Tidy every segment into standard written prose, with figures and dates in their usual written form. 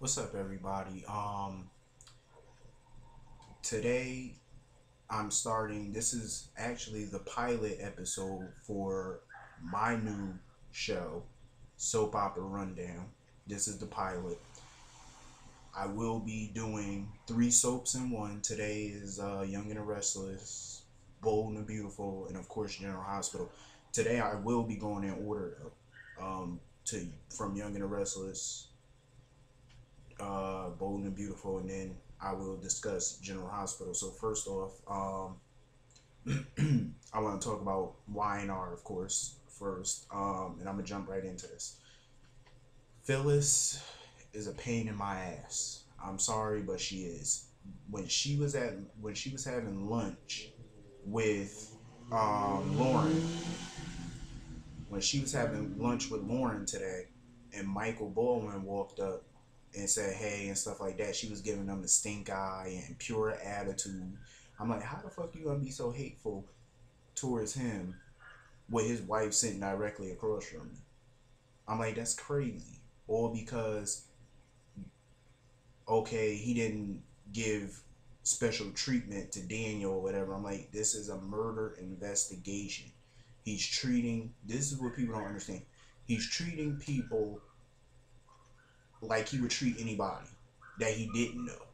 What's up, everybody? Today I'm starting. This is actually the pilot episode for my new show, Soap Opera Rundown. This is the pilot. I will be doing three soaps in one. Today is Young and the Restless, Bold and the Beautiful, and of course General Hospital. Today I will be going in order though. To from Young and the Restless, Bold and Beautiful, and then I will discuss General Hospital. So first off, I want to talk about YNR, of course, first, and I'm gonna jump right into this. Phyllis is a pain in my ass. I'm sorry, but she is. When she was having lunch with Lauren, when she was having lunch with Lauren today, and Michael Baldwin walked up and said hey and stuff like that, she was giving them the stink eye and pure attitude. I'm like, how the fuck you gonna be so hateful towards him with his wife sitting directly across from me? I'm like, that's crazy. All because, okay, he didn't give special treatment to Daniel or whatever. I'm like, this is a murder investigation. This is what people don't understand. He's treating people like he would treat anybody that he didn't know.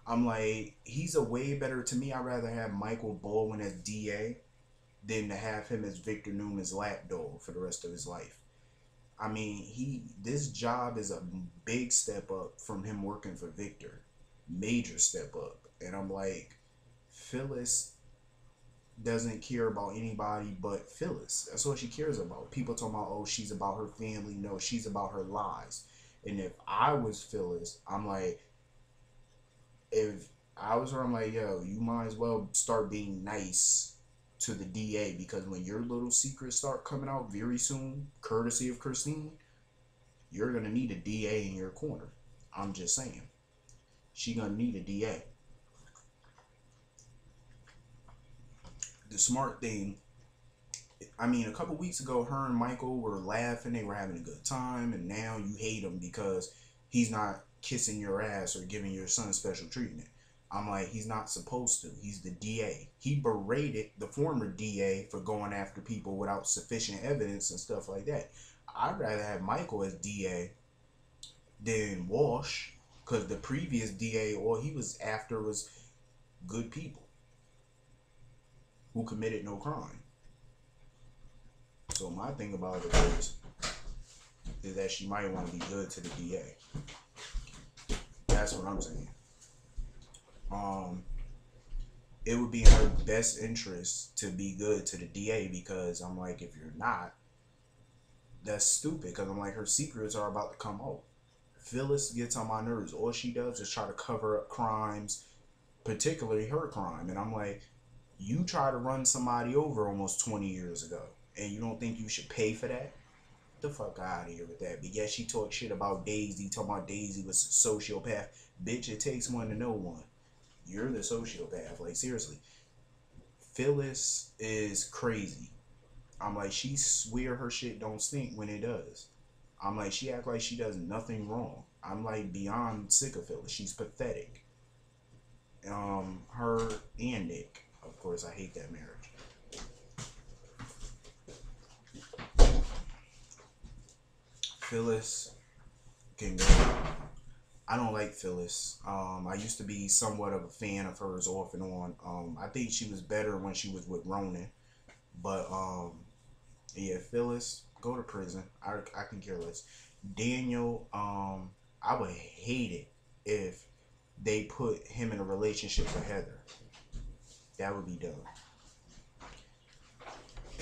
I'm like, he's a way better, to me, I'd rather have Michael Baldwin as DA than to have him as Victor Newman's lapdog for the rest of his life. I mean, this job is a big step up from him working for Victor. Major step up. And I'm like, Phyllis doesn't care about anybody but Phyllis. That's what she cares about. People talking about, oh, she's about her family. No, she's about her lies. And if I was Phyllis, I'm like, if I was her, I'm like, yo, you might as well start being nice to the DA, because when your little secrets start coming out very soon, courtesy of Christine, you're gonna need a DA in your corner. I'm just saying, she gonna need a DA. The smart thing, I mean, a couple weeks ago, her and Michael were laughing, they were having a good time, and now you hate him because he's not kissing your ass or giving your son special treatment. I'm like, he's not supposed to. He's the DA. He berated the former DA for going after people without sufficient evidence and stuff like that. I'd rather have Michael as DA than Walsh, because the previous DA, all he was after was good people who committed no crime. So my thing about it is that she might want to be good to the DA. That's what I'm saying. Um, it would be in her best interest to be good to the DA, because I'm like, if you're not, that's stupid. Because I'm like, her secrets are about to come out. Phyllis gets on my nerves. All she does is try to cover up crimes, particularly her crime. And I'm like, you try to run somebody over almost 20 years ago, and you don't think you should pay for that? Get the fuck out of here with that. But yet she talked shit about Daisy, talking about Daisy was a sociopath. Bitch, it takes one to know one. You're the sociopath. Like, seriously. Phyllis is crazy. I'm like, she swear her shit don't stink when it does. I'm like, she act like she does nothing wrong. I'm like beyond sick of Phyllis. She's pathetic. Her and Nick. Of course, I hate that marriage. Phyllis can go. I don't like Phyllis. I used to be somewhat of a fan of hers off and on. I think she was better when she was with Ronan. But yeah, Phyllis, go to prison. I can care less. Daniel, I would hate it if they put him in a relationship with Heather. That would be dumb.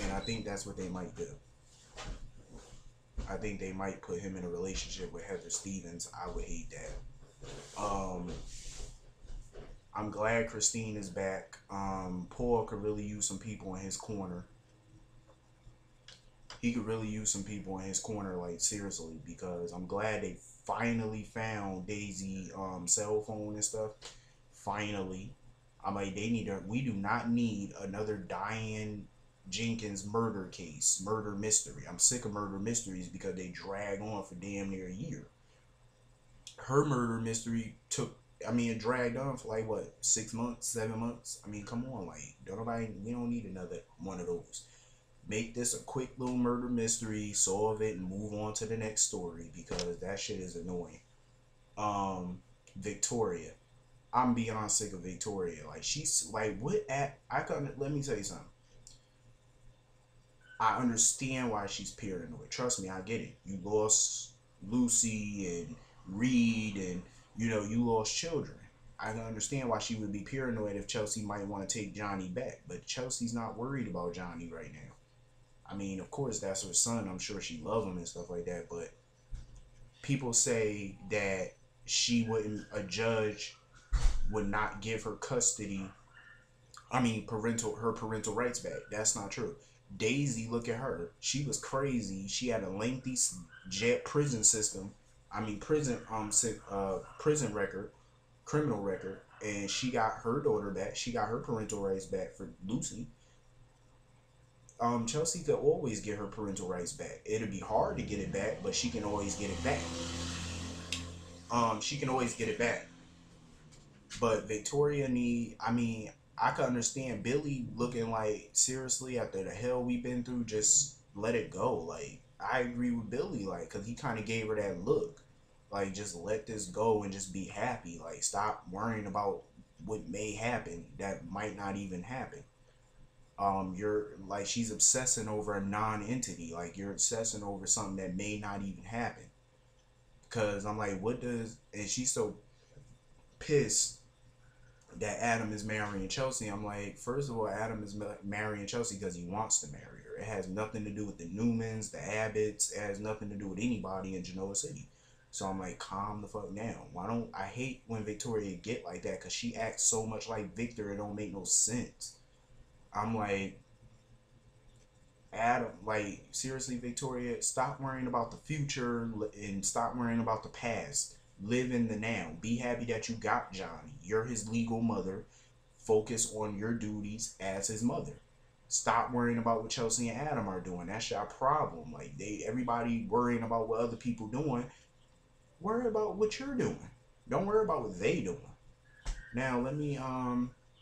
And I think that's what they might do. I think they might put him in a relationship with Heather Stevens. I would hate that. I'm glad Christine is back. Paul could really use some people in his corner. He could really use some people in his corner, like seriously, because I'm glad they finally found Daisy cell phone and stuff. Finally. I'm like, we do not need another Diane Jenkins murder case, murder mystery. I'm sick of murder mysteries because they drag on for damn near a year. Her murder mystery took, I mean, it dragged on for like what, 6 months, 7 months. I mean, come on, like, don't nobody, we don't need another one of those. Make this a quick little murder mystery, solve it, and move on to the next story because that shit is annoying. Victoria, I'm beyond sick of Victoria. Like, she's like, what at? I can let me tell you something. I understand why she's paranoid. Trust me, I get it. You lost Lucy and Reed, and you lost children. I can understand why she would be paranoid if Chelsea might want to take Johnny back, but Chelsea's not worried about Johnny right now. I mean, of course, that's her son. I'm sure she loves him and stuff like that, but people say that a judge would not give her custody. I mean, her parental rights back. That's not true. Daisy, look at her. She was crazy. She had a lengthy jet prison system. I mean, prison record, criminal record, and she got her daughter back. She got her parental rights back for Lucy. Chelsea could always get her parental rights back. It'll be hard to get it back, but she can always get it back. She can always get it back. But Victoria I mean, I can understand Billy looking like, seriously, after the hell we've been through, just let it go. Like, I agree with Billy, like, because he kind of gave her that look. Like, just let this go and just be happy. Like, stop worrying about what may happen that might not even happen. You're like, she's obsessing over a non-entity. Like, you're obsessing over something that may not even happen. Because I'm like, and she's so pissed that Adam is marrying Chelsea. I'm like, first of all, Adam is marrying Chelsea because he wants to marry her. It has nothing to do with the Newmans, the Abbotts. It has nothing to do with anybody in Genoa City. So I'm like, calm the fuck down. I hate when Victoria get like that because she acts so much like Victor. It don't make no sense. I'm like, Adam, like, seriously, Victoria, stop worrying about the future and stop worrying about the past. Live in the now. Be happy that you got Johnny. You're his legal mother. Focus on your duties as his mother. Stop worrying about what Chelsea and Adam are doing. That's your problem. Like, everybody worrying about what other people doing. Worry about what you're doing. Don't worry about what they doing. Now let me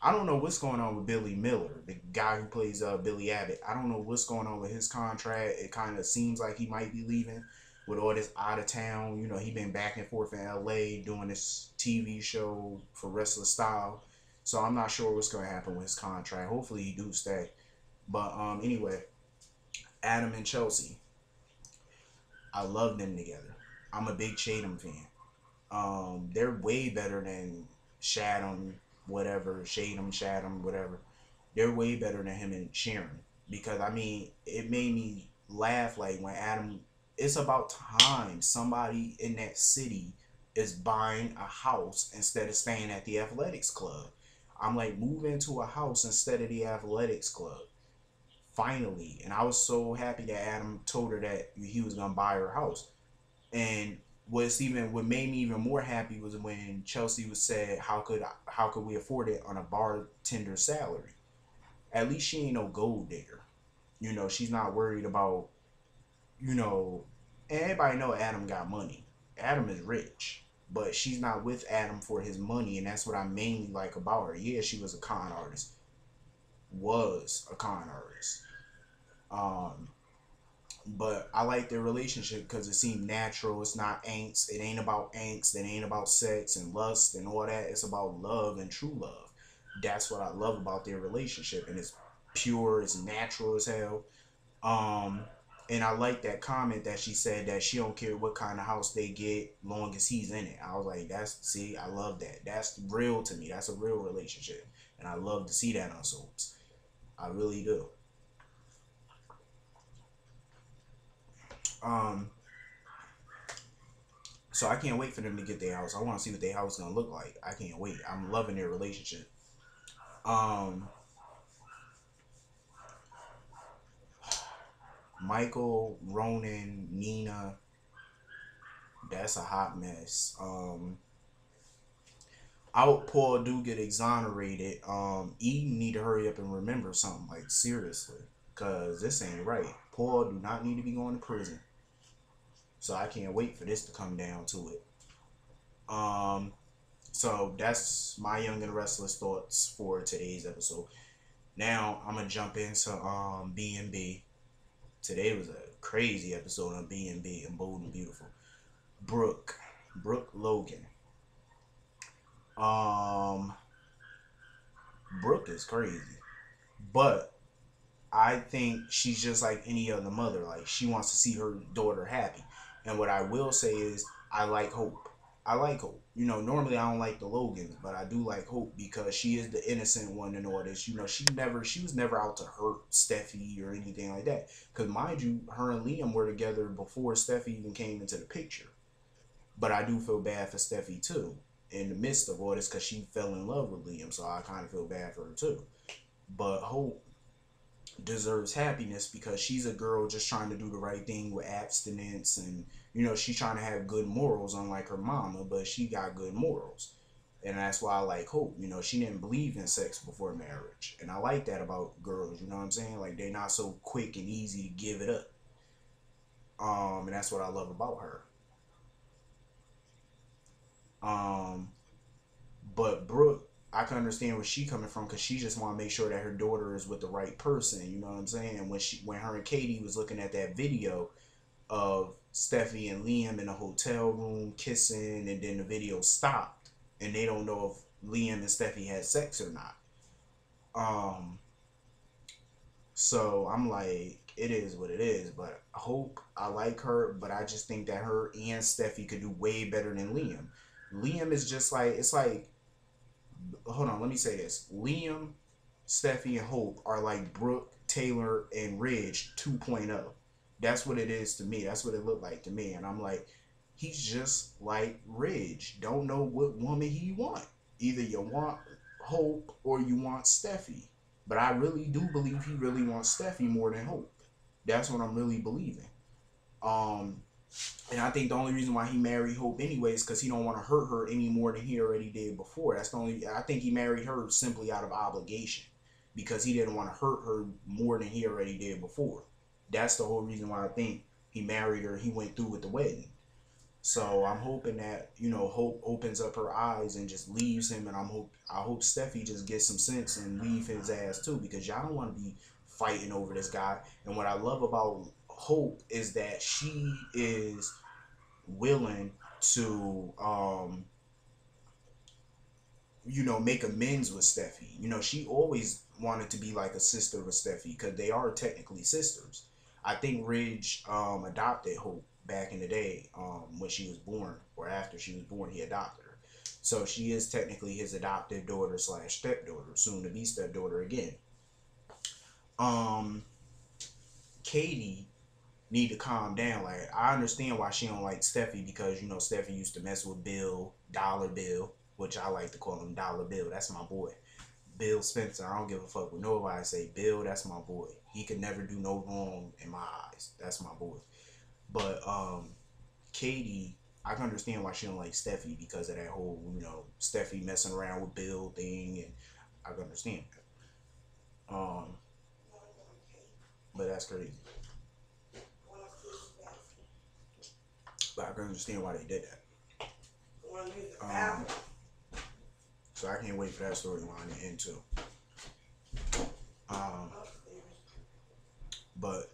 I don't know what's going on with Billy Miller, the guy who plays Billy Abbott. I don't know what's going on with his contract. It kind of seems like he might be leaving with all this out of town. He been back and forth in LA doing this TV show for Wrestler Style. So I'm not sure what's going to happen with his contract. Hopefully he do stay. But anyway, Adam and Chelsea, I love them together. I'm a big Chatham fan. They're way better than Chatham, whatever, Chatham, whatever. They're way better than him and Sharon. Because, I mean, it made me laugh, like, when Adam, it's about time somebody in that city is buying a house instead of staying at the athletics club. I'm like, move into a house instead of the athletics club. Finally. And I was so happy that Adam told her that he was going to buy her house. And what made me even more happy was when Chelsea was said, how could we afford it on a bartender salary? At least she ain't no gold digger. She's not worried about, and everybody know Adam got money. Adam is rich, but she's not with Adam for his money, and that's what I mainly like about her. Yeah, she was a con artist. Was a con artist. But I like their relationship because it seemed natural. It's not angst. It ain't about angst. It ain't about sex and lust and all that. It's about love and true love. That's what I love about their relationship. And it's pure. It's natural as hell. And I like that comment that she said that she don't care what kind of house they get long as he's in it. I was like, I love that. That's real to me. That's a real relationship. And I love to see that on soaps. I really do. So I can't wait for them to get their house. I want to see what their house is gonna look like. I can't wait. I'm loving their relationship. Um, Michael, Ronan, Nina. That's a hot mess. I hope Paul do get exonerated. Eden need to hurry up and remember something, like, seriously, cause this ain't right. Paul do not need to be going to prison. So I can't wait for this to come down to it. Um, so that's my Young and Restless thoughts for today's episode. Now I'm gonna jump into B&B. Today was a crazy episode on B&B and Bold and Beautiful. Brooke Logan. Um, Brooke is crazy, but I think she's just like any other mother. Like she wants to see her daughter happy. And what I will say is I like Hope. I like Hope. You know, normally I don't like the Logans, but I do like Hope because she is the innocent one in all this. You know, she was never out to hurt Steffi or anything like that. Because mind you, her and Liam were together before Steffi even came into the picture. But I do feel bad for Steffi too in the midst of all this because she fell in love with Liam, so I kind of feel bad for her too. But Hope deserves happiness because she's a girl just trying to do the right thing with abstinence, and you know she's trying to have good morals unlike her mama, but she got good morals. And that's why I like Hope. You know, she didn't believe in sex before marriage, and I like that about girls. You know what I'm saying? Like they're not so quick and easy to give it up. And that's what I love about her. um But Brooke, I can understand where she coming from because she just want to make sure that her daughter is with the right person. You know what I'm saying? When her and Katie was looking at that video of Steffi and Liam in a hotel room kissing, and then the video stopped, and they don't know if Liam and Steffi had sex or not. Um, so I'm like, it is what it is. But I hope I like her, but I just think that her and Steffi could do way better than Liam. Liam is just like it's like hold on, let me say this. Liam, Steffi, and Hope are like Brooke, Taylor, and Ridge 2.0. That's what it is to me. That's what it looked like to me. And I'm like, he's just like Ridge. Don't know what woman he want. Either you want Hope or you want Steffi. But I really do believe he really wants Steffi more than Hope. That's what I'm really believing. Um, and I think the only reason why he married Hope anyway is because he don't want to hurt her any more than he already did before. That's the only. I think he married her simply out of obligation because he didn't want to hurt her more than he already did before. That's the whole reason why I think he married her. He went through with the wedding. So I'm hoping that Hope opens up her eyes and just leaves him, and I hope Steffi just gets some sense and leave his ass too because y'all don't want to be fighting over this guy. And what I love about Hope is that she is willing to make amends with Steffi. She always wanted to be like a sister with Steffi because they are technically sisters. I think Ridge adopted Hope back in the day when she was born, or after she was born he adopted her. So she is technically his adopted daughter slash stepdaughter, soon to be stepdaughter again. um Katie need to calm down. Like, I understand why she don't like Steffi because Steffi used to mess with Bill, Dollar Bill, which I like to call him Dollar Bill. That's my boy. Bill Spencer. I don't give a fuck what nobody say. Bill, that's my boy. He could never do no wrong in my eyes. That's my boy. But Katie, I can understand why she don't like Steffi because of that whole Steffi messing around with Bill thing, and I can understand that. But that's crazy. But I can understand why they did that. Um, so I can't wait for that storyline to end too. Um, but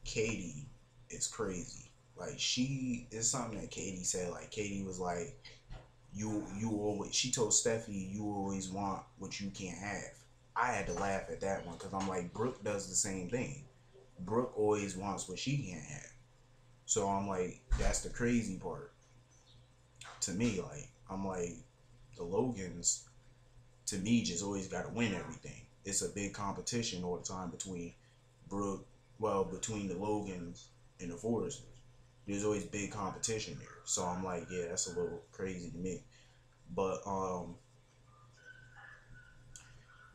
Katie is crazy. Like, she is something that Katie said. Like, Katie was like, you always. She told Steffi, you always want what you can't have. I had to laugh at that one because I'm like, Brooke does the same thing. Brooke always wants what she can't have. So I'm like, that's the crazy part to me. Like, I'm like, the Logans, to me, just always got to win everything. It's a big competition all the time between Brooke, between the Logans and the Forresters. There's always big competition there. So I'm like, yeah, that's a little crazy to me. But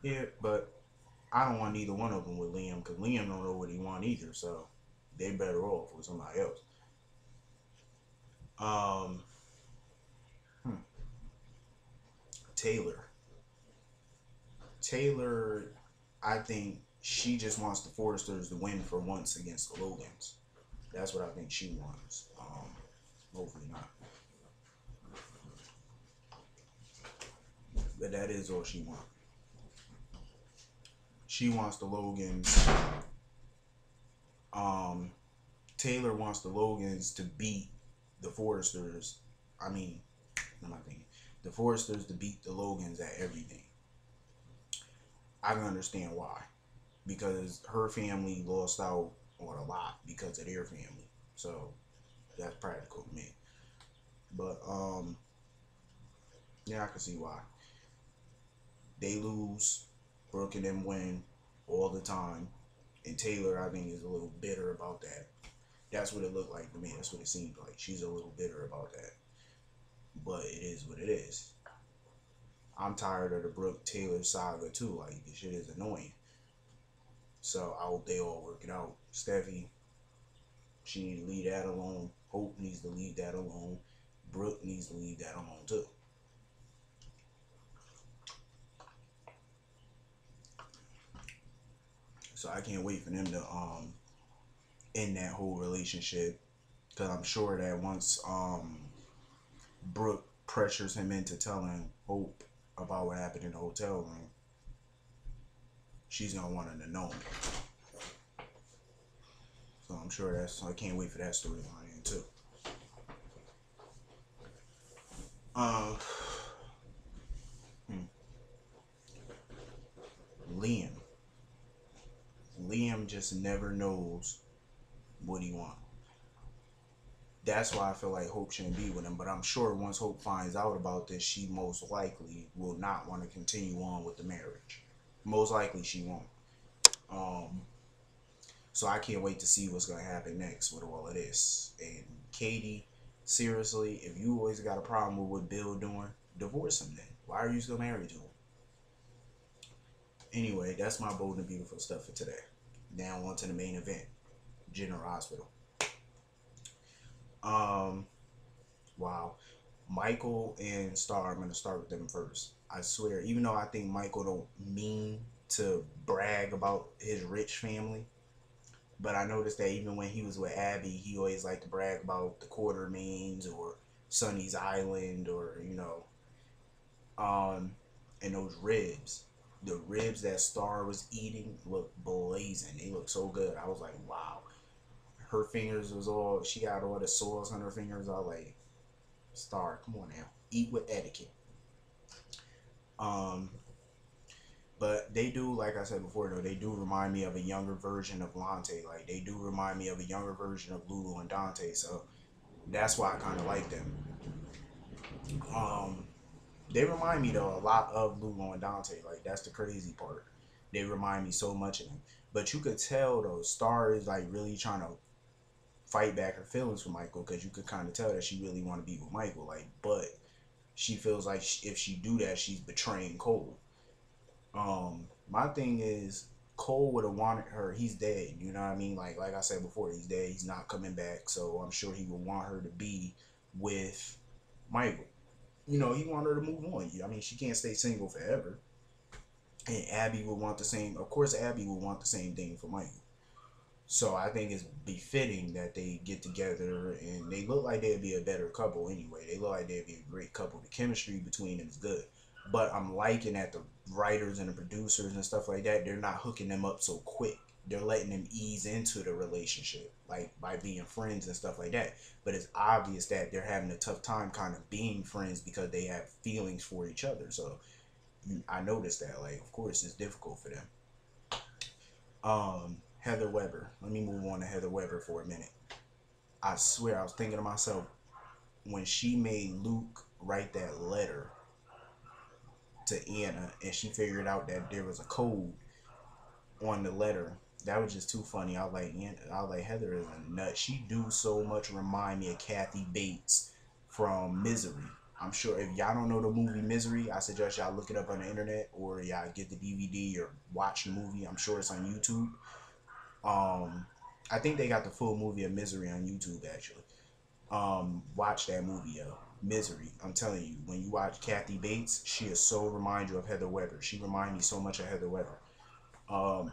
yeah, but I don't want either one of them with Liam because Liam don't know what he want either. So they better off with somebody else. Um, hmm. Taylor. Taylor, I think she just wants the Foresters to win for once against the Logans. That's what I think she wants. Hopefully not. But that is all she wants. She wants the Logans. Um, Taylor wants the Logans to beat the Forresters. I mean, what am I thinking? The Forresters to beat the Logans at everything. I can understand why. Because her family lost out on a lot because of their family. So that's practical to me. But yeah, I can see why. They lose, Brooke and them win all the time. And Taylor, I think, is a little bitter about that. That's what it looked like to me. That's what it seemed like. She's a little bitter about that. But it is what it is. I'm tired of the Brooke Taylor saga too. Like, this shit is annoying. So I hope they all work it out. Steffi, she needs to leave that alone. Hope needs to leave that alone. Brooke needs to leave that alone too. So I can't wait for them to end that whole relationship. Cause I'm sure that once Brooke pressures him into telling Hope about what happened in the hotel room, she's gonna want him to know. So I'm sure I can't wait for that storyline too. Uh, hmm. Liam. Liam just never knows what he wants. That's why I feel like Hope shouldn't be with him. But I'm sure once Hope finds out about this, she most likely will not want to continue on with the marriage. Most likely she won't. Um, so I can't wait to see what's gonna happen next with all of this. And Katie, seriously, if you always got a problem with what Bill doing, divorce him then. Why are you still married to him? Anyway, that's my bold and beautiful stuff for today. Now on to the main event, General Hospital. Um, wow. Michael and Star, I'm gonna start with them first. I swear, even though I think Michael don't mean to brag about his rich family, but I noticed that even when he was with Abby, he always liked to brag about the Quartermains or Sonny's Island or um, and those ribs. The ribs that Star was eating looked blazing. They looked so good. I was like, wow. Her fingers was all, she got all the sauce on her fingers. I was like, Star, come on now, eat with etiquette. Um, but they do, like I said before, though, they do remind me of a younger version of Lante. Like, they do remind me of a younger version of Lulu and Dante. So that's why I kind of like them. Um, they remind me though a lot of Lulu and Dante. Like, that's the crazy part. They remind me so much of them. But you could tell though, Star is like really trying to fight back her feelings for Michael because you could kind of tell that she really want to be with Michael. Like, but she feels like if she do that, she's betraying Cole. My thing is Cole would have wanted her. He's dead. You know what I mean? Like I said before, he's dead. He's not coming back. So I'm sure he would want her to be with Michael. You know, he wanted her to move on. I mean, she can't stay single forever. And Abby would want the same. Of course, Abby would want the same thing for Michael. So I think it's befitting that they get together, and they look like they'd be a better couple anyway. They look like they'd be a great couple. The chemistry between them is good. But I'm liking that the writers and the producers and stuff like that, they're not hooking them up so quick. They're letting them ease into the relationship, like by being friends and stuff like that. But it's obvious that they're having a tough time kind of being friends because they have feelings for each other. So I noticed that, like, of course, it's difficult for them. Heather Weber. Let me move on to Heather Weber for a minute. I swear, I was thinking to myself, when she made Luke write that letter to Anna and she figured out that there was a code on the letter, that was just too funny. I was like, Heather is a nut. She do so much remind me of Kathy Bates from Misery. I'm sure if y'all don't know the movie Misery, I suggest y'all look it up on the internet or y'all get the DVD or watch the movie. I'm sure it's on YouTube. I think they got the full movie of Misery on YouTube actually. Watch that movie, yo. Misery. I'm telling you, when you watch Kathy Bates, she is so remind you of Heather Weber. She remind me so much of Heather Weber. Um,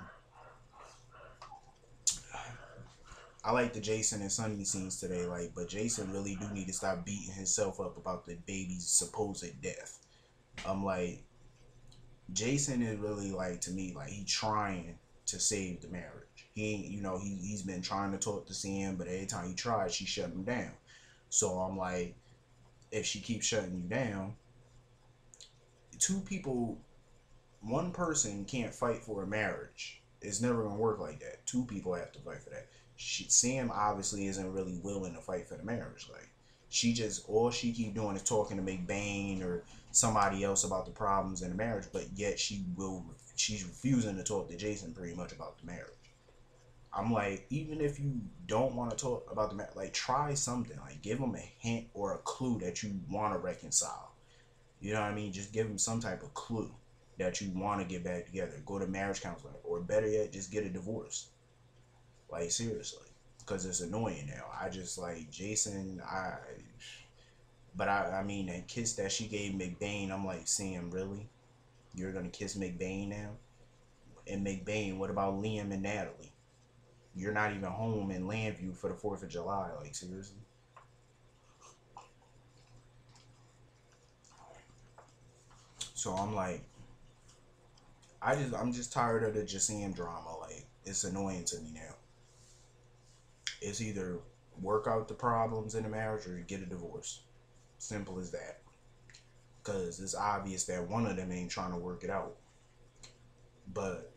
I like the Jason and Sunny scenes today, like, but Jason really do need to stop beating himself up about the baby's supposed death. I'm like, Jason is really like, to me, like he trying to save the marriage. He ain't, he's been trying to talk to Sam, but every time he tries, she shut him down. So I'm like, if she keeps shutting you down, two people, one person can't fight for a marriage. It's never gonna work like that. Two people have to fight for that. Sam obviously isn't really willing to fight for the marriage. Like, she just, all she keep doing is talking to McBain or somebody else about the problems in the marriage, but yet she's refusing to talk to Jason pretty much about the marriage. I'm like, even if you don't want to talk about the marriage, like, try something. Like, give them a hint or a clue that you want to reconcile. You know what I mean? Just give them some type of clue that you want to get back together. Go to marriage counseling, or better yet, just get a divorce. Like, seriously, because it's annoying now. I just like Jason. I mean, that kiss that she gave McBain, I'm like, Sam, really? You're gonna kiss McBain now? And McBain, what about Liam and Natalie? You're not even home in Landview for the 4th of July. Like, seriously? So I'm like, I'm just tired of the Jasam drama. Like, it's annoying to me now. It's either work out the problems in the marriage or get a divorce. Simple as that. Because it's obvious that one of them ain't trying to work it out. But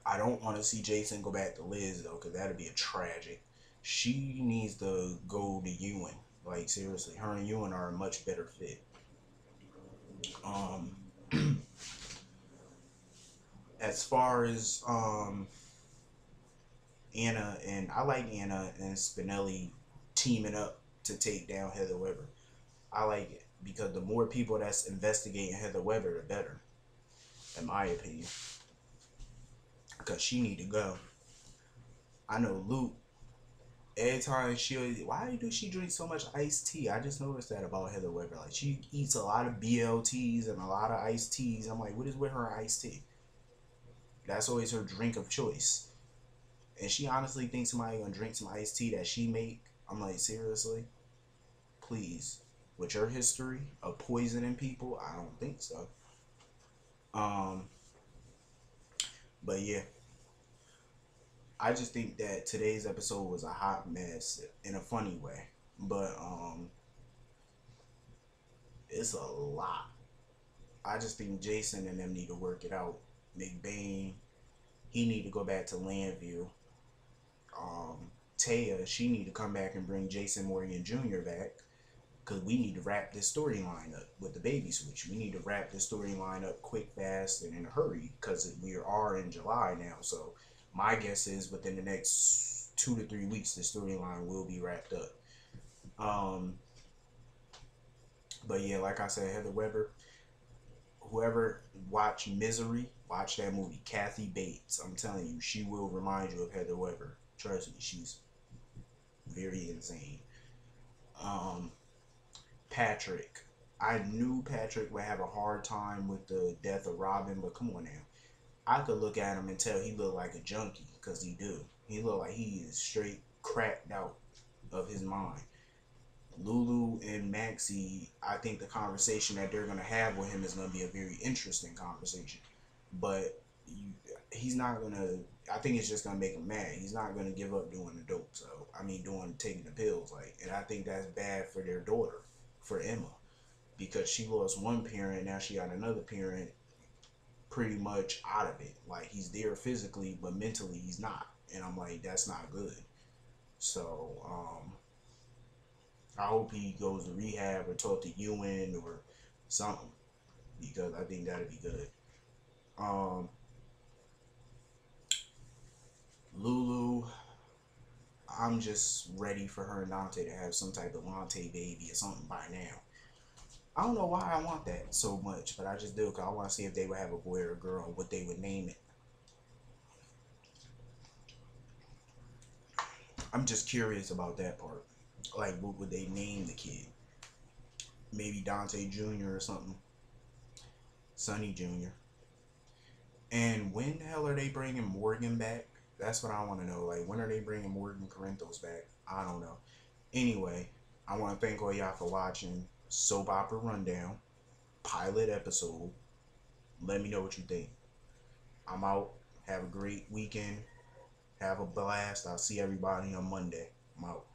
I don't want to see Jason go back to Liz, though, because that'd be a tragic. She needs to go to Ewan. Like, seriously, her and Ewan are a much better fit. Um, as far as Anna, and I like Anna and Spinelli teaming up to take down Heather Weber. I like it because the more people that's investigating Heather Weber, the better, in my opinion. Because she need to go. I know Luke. Every time why do she drink so much iced tea? I just noticed that about Heather Weber. Like, she eats a lot of BLTs and a lot of iced teas. I'm like, what is with her iced tea? That's always her drink of choice. And she honestly thinks somebody gonna drink some iced tea that she make. I'm like, seriously? Please. With your history of poisoning people, I don't think so. Um, but yeah, I just think that today's episode was a hot mess in a funny way. But it's a lot. I just think Jason and them need to work it out. McBain, he need to go back to Landview. Taya, she need to come back and bring Jason Morgan Jr. back, because we need to wrap this storyline up with the baby switch. We need to wrap this storyline up quick, fast, and in a hurry, because we are in July now. So my guess is within the next 2 to 3 weeks, the storyline will be wrapped up. But yeah, like I said, Heather Weber, whoever watched Misery, watch that movie. Kathy Bates, I'm telling you, she will remind you of Heather Weber. Trust me, she's very insane. Um, Patrick, I knew Patrick would have a hard time with the death of Robin, but come on now. I could look at him and tell he looked like a junkie, because he do. He look like he is straight cracked out of his mind. Lulu and Maxie, I think the conversation that they're going to have with him is going to be a very interesting conversation. But he's not going to, I think it's just going to make him mad. He's not going to give up doing the dope. So, I mean, taking the pills. And I think that's bad for their daughter, for Emma, because she lost one parent, now she got another parent pretty much out of it. Like, he's there physically, but mentally he's not. And I'm like, that's not good. So, I hope he goes to rehab or talk to Ewan or something, because I think that'd be good. Um, Lulu, I'm just ready for her and Dante to have some type of Lante baby or something by now. I don't know why I want that so much, but I just do, because I want to see if they would have a boy or a girl, what they would name it. I'm just curious about that part. Like, what would they name the kid? Maybe Dante Jr. or something. Sonny Jr. And when the hell are they bringing Morgan back? That's what I want to know. Like, when are they bringing Morgan Corinthos back? I don't know. Anyway, I want to thank all y'all for watching Soap Opera Rundown, pilot episode. Let me know what you think. I'm out. Have a great weekend. Have a blast. I'll see everybody on Monday. I'm out.